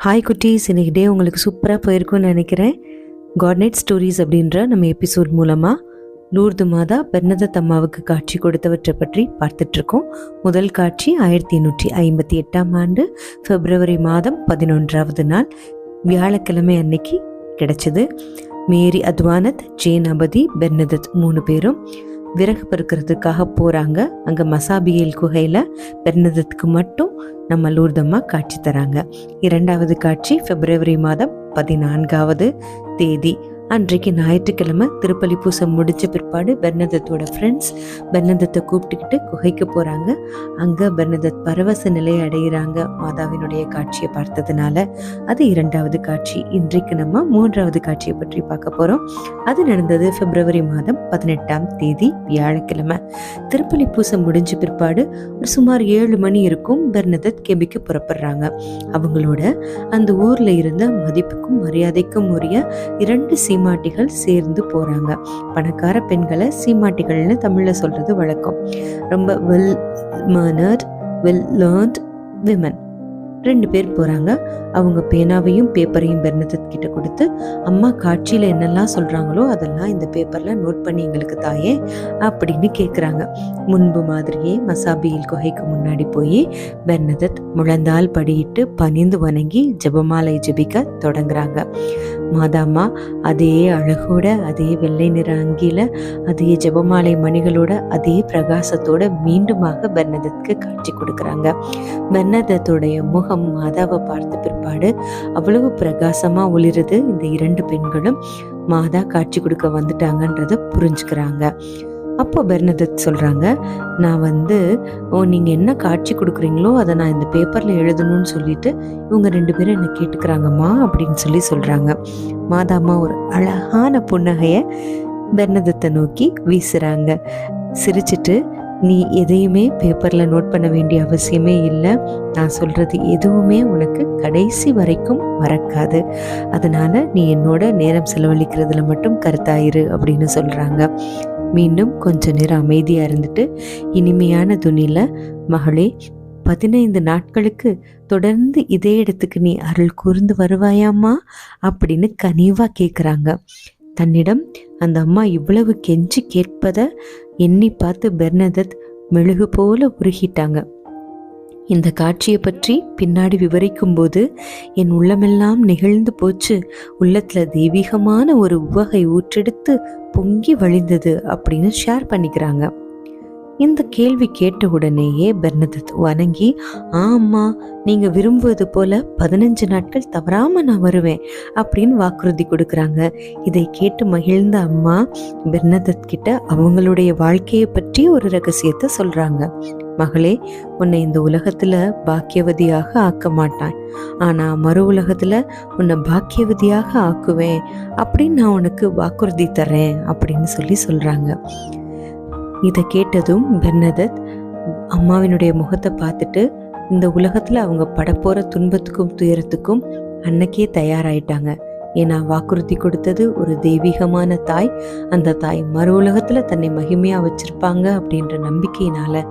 Hi குட்டீஸ், இன்னைக்கு டே உங்களுக்கு சூப்பராக போயிருக்கும்னு நினைக்கிறேன். காட்நைட் ஸ்டோரிஸ் அப்படின்ற நம்ம எபிசோட் மூலமாக லூர்து மாதா பெர்னதத் அம்மாவுக்கு காட்சி கொடுத்தவற்றை பற்றி பார்த்துட்ருக்கோம். முதல் காட்சி 1858ஆம் ஆண்டு பிப்ரவரி மாதம் 11ஆவது நாள் வியாழக்கிழமை அன்னைக்கு கிடைச்சிது. மேரி அத்வானத், ஜேன் அபதி, பெர்னதத் 3 பேரும் விறகு பருக்கிறதுக்காக போகிறாங்க. அங்கே மசாபியல் குகையில் பெர்னதத்துக்கு மட்டும் நம்ம லூர்தம்மா காட்சி தராங்க. இரண்டாவது காட்சி பிப்ரவரி மாதம் 14ஆவது தேதி அன்றைக்கு ஞாயிற்றுக்கிழமை திருப்பலி பூசை முடிஞ்ச பிற்பாடு பெர்னதத்தோட ஃப்ரெண்ட்ஸ் பெர்னதத்தை கூப்பிட்டுக்கிட்டு குகைக்கு போகிறாங்க. அங்கே பெர்னதத் பரவச நிலையை அடைகிறாங்க மாதாவினுடைய காட்சியை பார்த்ததுனால. அது இரண்டாவது காட்சி. இன்றைக்கு நம்ம மூன்றாவது காட்சியை பற்றி பார்க்க போகிறோம். அது நடந்தது பிப்ரவரி மாதம் 18ஆம் தேதி வியாழக்கிழமை. திருப்பலி பூசை முடிஞ்ச பிற்பாடு ஒரு சுமார் 7 மணி இருக்கும். பெர்னதத் கெபிக்கு புறப்படுறாங்க. அவங்களோட அந்த ஊரில் இருந்த மதிப்புக்கும் மரியாதைக்கும் உரிய 2 சீமாட்டிகள் சேர்ந்து போறாங்க. பணக்கார பெண்களை சீமாட்டிகள்னு தமிழ்ல சொல்றது வழக்கம். ரொம்ப well mannered, well learned women 2 பேர் போறாங்க. அவங்க பேனாவையும் பேப்பரையும் பெர்னதத் கிட்ட கொடுத்து, அம்மா காட்சியில என்னெல்லாம் சொல்றாங்களோ அதெல்லாம் இந்த பேப்பர்ல நோட் பண்ணி எங்களுக்கு தாயே அப்படின்னு கேட்குறாங்க. முன்பு மாதிரியே மசாபியில் குகைக்கு முன்னாடி போய் பெர்னதத் முழந்தால் படியிட்டு பணிந்து வணங்கி ஜெபமாலை ஜெபிக்க தொடங்குறாங்க. மாதாம்மா அதே அழகோட, அதே வெள்ளை நிற அங்கியில, அதே ஜெபமாலை மணிகளோட, அதே பிரகாசத்தோட மீண்டுமாக பெர்னதத்துக்கு காட்சி கொடுக்குறாங்க. பெர்னதத்தோடைய முகம் மாதாவை பார்த்த பிற்பாடு அவ்வளவு பிரகாசமா ஒளிருது. இந்த 2 பெண்களும் மாதா காட்சி கொடுக்க வந்துட்டாங்கன்றத புரிஞ்சுக்கிறாங்க. அப்போ பெர்னதத் சொல்றாங்க, நான் நீங்க என்ன காட்சி கொடுக்குறீங்களோ அதை நான் இந்த பேப்பர்ல எழுதணும்னு சொல்லிட்டு இவங்க 2 பேரும் என்ன கேட்டுக்கிறாங்கம்மா அப்படின்னு சொல்றாங்க. மாதாம்மா ஒரு அழகான புன்னகைய பெர்னதத்தை நோக்கி வீசுறாங்க. சிரிச்சிட்டு, நீ எதையுமே பேப்பர்ல நோட் பண்ண வேண்டிய அவசியமே இல்லை. நான் சொல்றது எதுவுமே உனக்கு கடைசி வரைக்கும் மறக்காது. அதனால நீ என்னோட நேரம் செலவழிக்கிறதுல மட்டும் கருத்தாயிரு அப்படின்னு சொல்றாங்க. மீண்டும் கொஞ்ச நேரம் அமைதியா இருந்துட்டு இனிமையான துணியில, மகளே 15 நாட்களுக்கு தொடர்ந்து இதே இடத்துக்கு நீ அருள் கூர்ந்து வருவாயாம்மா அப்படின்னு கனிவா கேட்குறாங்க. தன்னிடம் அந்த அம்மா இவ்வளவு கெஞ்சி கேட்பதை எண்ணி பார்த்து பெர்னதத் மெழுகு போல உருகிட்டாங்க. இந்த காட்சியை பற்றி பின்னாடி விவரிக்கும் போது என் உள்ளமெல்லாம் நெகிழ்ந்து போச்சு. உள்ளத்துல தெய்வீகமான ஒரு உவகை ஊற்றெடுத்து பொங்கி வழிந்தது அப்படின்னு ஷேர் பண்ணிக்கிறாங்க. இந்த கேள்வி கேட்ட உடனேயே பெர்னதத் வணங்கி, ஆமா, நீங்க விரும்புவது போல 15 நாட்கள் தவறாம நான் வருவேன் அப்படின்னு வாக்குறுதி கொடுக்குறாங்க. இதை கேட்டு மகிழ்ந்த அம்மா பெர்னதத் கிட்ட அவங்களுடைய வாழ்க்கையை பற்றி ஒரு ரகசியத்தை சொல்றாங்க. மகளே, உன்னை இந்த உலகத்துல பாக்கியவதியாக ஆக்க மாட்டான், ஆனா மறு உலகத்துல உன்னை பாக்கியவதியாக ஆக்குவேன் அப்படின்னு நான் உனக்கு வாக்குறுதி தரேன் அப்படின்னு சொல்றாங்க. இதை கேட்டதும் பெர்னதத் அம்மாவினுடைய முகத்தை பார்த்துட்டு இந்த உலகத்துல அவங்க படப்போற துன்பத்துக்கும் துயரத்துக்கும் அன்னைக்கே தயாராயிட்டாங்க. ஏன்னா வாக்குறுதி கொடுத்தது ஒரு தெய்வீகமான தாய். அந்த தாய் மறு உலகத்துல தன்னை மகிமையா வச்சிருப்பாங்க அப்படின்ற நம்பிக்கையினால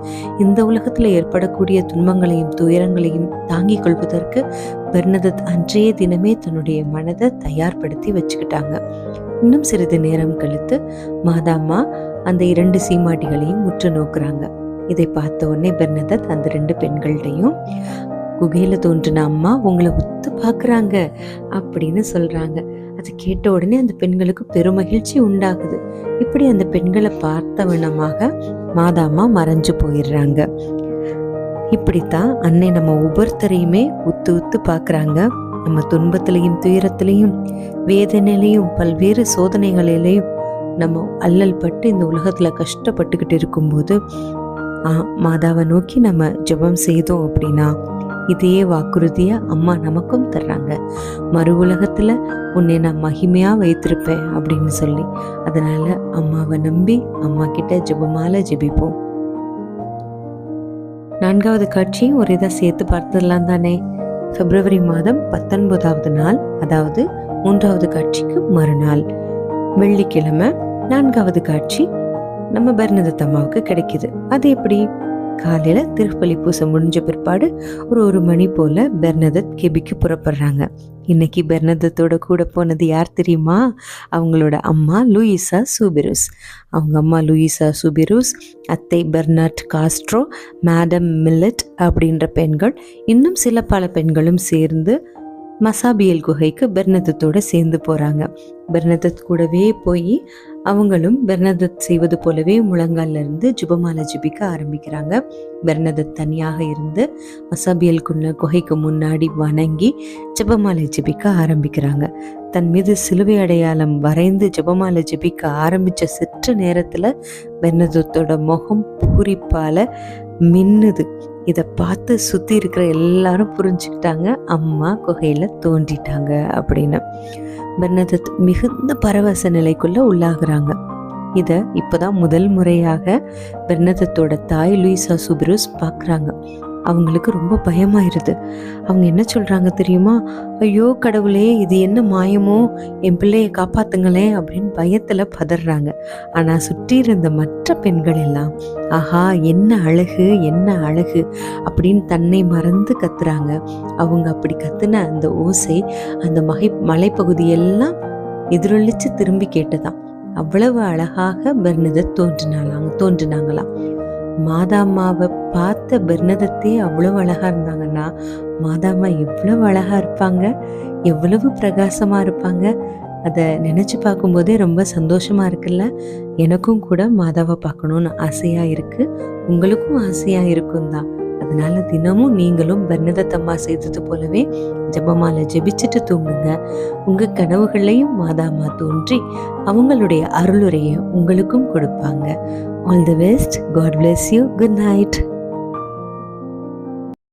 இந்த உலகத்துல ஏற்படக்கூடிய துன்பங்களையும் துயரங்களையும் தாங்கிக் கொள்வதற்கு பெர்னதத் அன்றைய தினமே தன்னுடைய மனதை தயார்படுத்தி வச்சுக்கிட்டாங்க. இன்னும் சிறிது நேரம் கழித்து மாதாம்மா அந்த 2 சீமாட்டிகளையும் உற்று நோக்குறாங்க. இதை பார்த்த உடனே பெர்னதத் அந்த 2 பெண்கள்டையும், குகையில தோன்றின அம்மா உங்களை உத்து பாக்குறாங்க அப்படின்னு சொல்றாங்க. அதை கேட்ட உடனே அந்த பெண்களுக்கு பெருமகிழ்ச்சி உண்டாகுது. இப்படி அந்த பெண்களை பார்த்தவனமாக மாதாம்மா மறைஞ்சு போயிடுறாங்க. இப்படித்தான் அன்னை நம்ம ஒவ்வொருத்தரையுமே உத்து உத்து பாக்குறாங்க. நம்ம துன்பத்திலையும் துயரத்திலையும் வேதனையிலையும் பல்வேறு சோதனைகளிலையும் நம்ம அல்லல் பட்டு இந்த உலகத்துல கஷ்டப்பட்டுக்கிட்டு இருக்கும்போது மாதாவை நோக்கி நம்ம ஜெபம் செய்தோம் அப்படின்னா இதே வாக்குறுதிய அம்மா நமக்கும் தர்றாங்க. மறு உலகத்துல உன்னை நான் மகிமையா வைத்திருப்பேன் அப்படின்னு சொல்லி. அதனால அம்மாவை நம்பி அம்மா கிட்ட ஜெபமால ஜெபிப்போம். 4வது காட்சி ஒரே தான் சேர்த்து பார்த்ததெல்லாம் தானே. பிப்ரவரி மாதம் 19ஆவது நாள், அதாவது 3வது காட்சிக்கு மறுநாள் வெள்ளிக்கிழமை 4வது காட்சி நம்ம பெர்னதத் அம்மாவுக்கு கிடைக்குது. அது எப்படி? காலையில் திருப்பலி பூசை முடிஞ்ச பிற்பாடு ஒரு மணி போல் பெர்னதத் கெபிக்கு புறப்படுறாங்க. இன்னைக்கு பெர்னதத்தோட கூட போனது யார் தெரியுமா? அவங்களோட அம்மா லூயிசா சூபிருஸ். அவங்க அம்மா லூயிசா சூபிருஸ், அத்தை பெர்னாட் காஸ்ட்ரோ, மேடம் மில்லட் அப்படின்ற பெண்கள், இன்னும் சில பல பெண்களும் சேர்ந்து மசாபியல் குகைக்கு பெர்னதத்தோடு சேர்ந்து போகிறாங்க. பெர்னதத் கூடவே போய் அவங்களும் பெர்னதத் செய்வது போலவே முழங்கால இருந்து ஜெபமாலை ஜெபிக்க ஆரம்பிக்கிறாங்க. பெர்னதத் தனியாக இருந்து மசாபியல் குகைக்கு முன்னாடி வணங்கி ஜெபமாலை ஜெபிக்க ஆரம்பிக்கிறாங்க. தன் மீது சிலுவை அடையாளம் வரைந்து ஜெபமாலை ஜெபிக்க ஆரம்பித்த சற்று நேரத்தில் பெர்னதத்தோட முகம் பூரிப்பால் மின்னுது. இதை பார்த்து சுற்றி இருக்கிற எல்லாரும் புரிஞ்சுக்கிட்டாங்க, அம்மா குகையில் தோன்றிட்டாங்க அப்படின்னு. பெர்னதத் மிகுந்த பரவச நிலைக்குள்ள உள்ளாகிறாங்க. இதை இப்போதான் முதல் முறையாக பெர்னதத்தோட தாய் லூயிசா சூபிருஸ் பார்க்குறாங்க. அவங்களுக்கு ரொம்ப பயமாயிருது. அவங்க என்ன சொல்கிறாங்க தெரியுமா? ஐயோ கடவுளே, இது என்ன மாயமோ, என் பிள்ளையை காப்பாத்துங்களேன் அப்படின்னு பயத்தில் பதறாங்க. ஆனால் சுற்றி இருந்த மற்ற பெண்கள் எல்லாம் ஆஹா என்ன அழகு என்ன அழகு அப்படின்னு தன்னை மறந்து கத்துறாங்க. அவங்க அப்படி கத்துன அந்த ஓசை அந்த மலைப்பகுதியெல்லாம் எதிரொலிச்சு திரும்பி கேட்டதான். அவ்வளவு அழகாக பெர்னதத் தோன்றினாங்களாம். மாதாம்மாவை பார்த்த பெர்னதத்தே அவ்வளவு அழகா இருந்தாங்கன்னா மாதாம்மா எவ்வளவு அழகா இருப்பாங்க, எவ்வளவு பிரகாசமா இருப்பாங்க. அதை நினைச்சு பார்க்கும்போதே ரொம்ப சந்தோஷமா இருக்குல்ல. எனக்கும் கூட மாதாவை பார்க்கணும்னு ஆசையா இருக்கு, உங்களுக்கும் ஆசையா இருக்கும் தான். அதனால தினமும் நீங்களும் பெர்னதத் அம்மா செய்தது போலவே ஜெபமாலை ஜெபிச்சுட்டு தூங்குங்க. உங்க கனவுகளையும் மாதாம்மா தோன்றி அவங்களுடைய அருளுரையை உங்களுக்கும் கொடுப்பாங்க. All the best. God bless you. Good night.